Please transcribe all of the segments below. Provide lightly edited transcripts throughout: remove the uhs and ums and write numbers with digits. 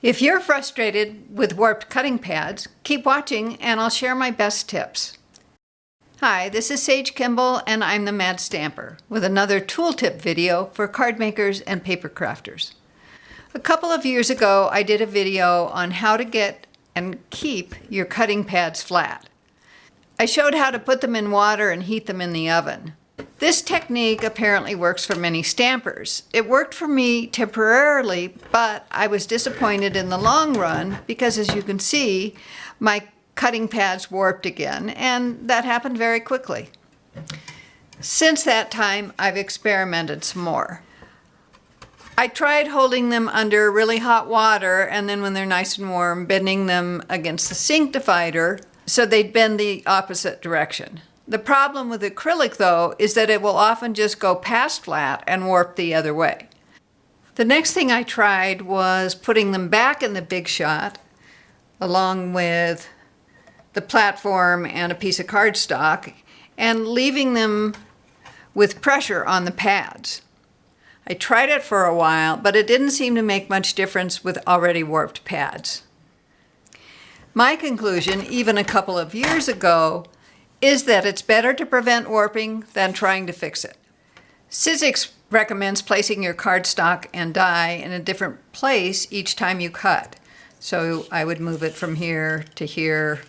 If you're frustrated with warped cutting pads, keep watching and I'll share my best tips. Hi, this is Sage Kimball and I'm the Mad Stamper with another tooltip video for card makers and paper crafters. A couple of years ago, I did a video on how to get and keep your cutting pads flat. I showed how to put them in water and heat them in the oven. This technique apparently works for many stampers. It worked for me temporarily, but I was disappointed in the long run because, as you can see, my cutting pads warped again, and that happened very quickly. Since that time, I've experimented some more. I tried holding them under really hot water, and then when they're nice and warm, bending them against the sink divider so they'd bend the opposite direction. The problem with acrylic, though, is that it will often just go past flat and warp the other way. The next thing I tried was putting them back in the Big Shot, along with the platform and a piece of cardstock, and leaving them with pressure on the pads. I tried it for a while, but it didn't seem to make much difference with already warped pads. My conclusion, even a couple of years ago, is that it's better to prevent warping than trying to fix it. Sizzix recommends placing your cardstock and die in a different place each time you cut. So I would move it from here to here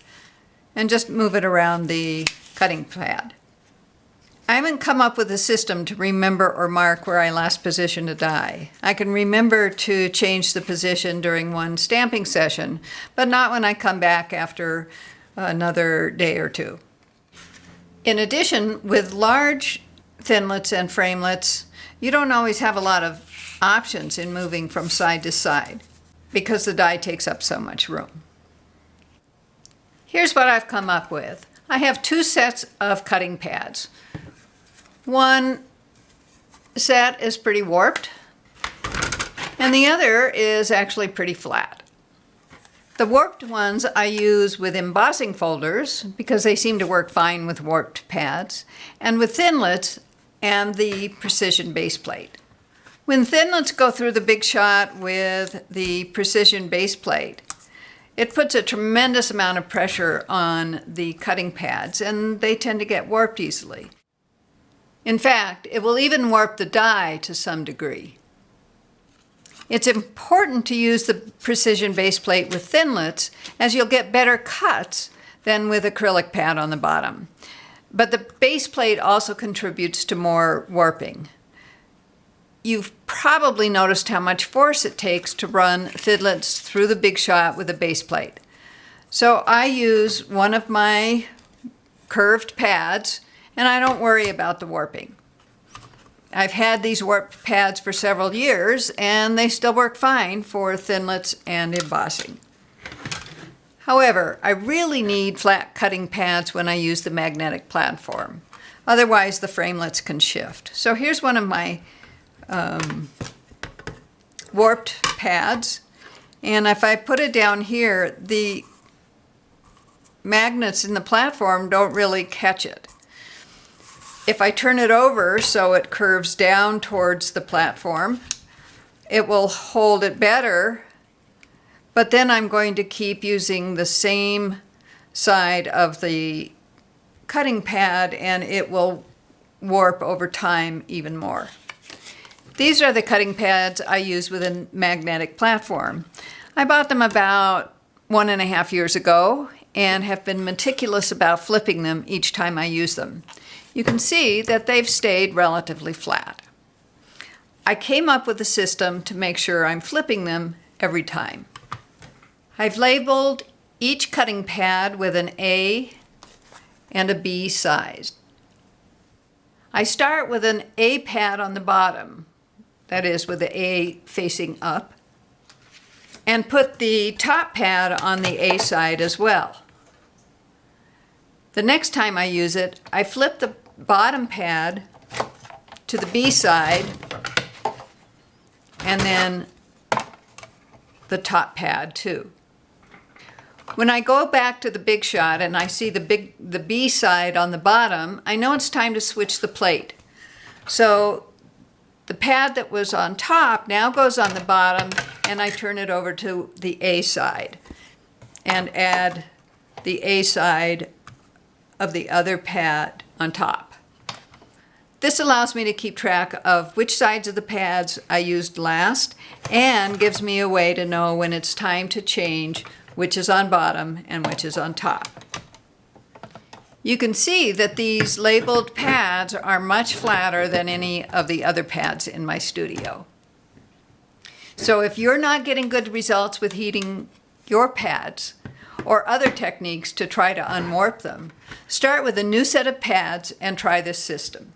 and just move it around the cutting pad. I haven't come up with a system to remember or mark where I last positioned a die. I can remember to change the position during one stamping session, but not when I come back after another day or two. In addition, with large thinlets and framelets, you don't always have a lot of options in moving from side to side because the die takes up so much room. Here's what I've come up with. I have two sets of cutting pads. One set is pretty warped, and the other is actually pretty flat. The warped ones I use with embossing folders because they seem to work fine with warped pads, and with thinlets and the precision base plate. When thinlets go through the Big Shot with the precision base plate, it puts a tremendous amount of pressure on the cutting pads, and they tend to get warped easily. In fact, it will even warp the die to some degree. It's important to use the precision base plate with thinlets, as you'll get better cuts than with acrylic pad on the bottom. But the base plate also contributes to more warping. You've probably noticed how much force it takes to run thinlets through the Big Shot with a base plate. So I use one of my curved pads, and I don't worry about the warping. I've had these warped pads for several years, and they still work fine for thinlets and embossing. However, I really need flat cutting pads when I use the magnetic platform. Otherwise, the framelets can shift. So here's one of my warped pads, and if I put it down here, the magnets in the platform don't really catch it. If I turn it over so it curves down towards the platform, it will hold it better, but then I'm going to keep using the same side of the cutting pad and it will warp over time even more. These are the cutting pads I use with a magnetic platform. I bought them about 1.5 years ago and have been meticulous about flipping them each time I use them. You can see that they've stayed relatively flat. I came up with a system to make sure I'm flipping them every time. I've labeled each cutting pad with an A and a B size. I start with an A pad on the bottom, that is with the A facing up, and put the top pad on the A side as well. The next time I use it, I flip the bottom pad to the B side and then the top pad too. When I go back to the Big Shot and I see the B side on the bottom, I know it's time to switch the plate. So the pad that was on top now goes on the bottom and I turn it over to the A side and add the A side of the other pad on top. This allows me to keep track of which sides of the pads I used last and gives me a way to know when it's time to change which is on bottom and which is on top. You can see that these labeled pads are much flatter than any of the other pads in my studio. So if you're not getting good results with heating your pads or other techniques to try to unwarp them, start with a new set of pads and try this system.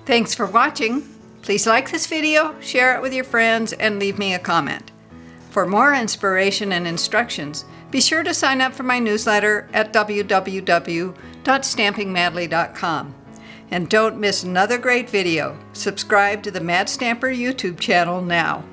Thanks for watching. Please like this video, share it with your friends, and leave me a comment. For more inspiration and instructions, be sure to sign up for my newsletter at www.stampingmadly.com. And don't miss another great video. Subscribe to the Mad Stamper YouTube channel now.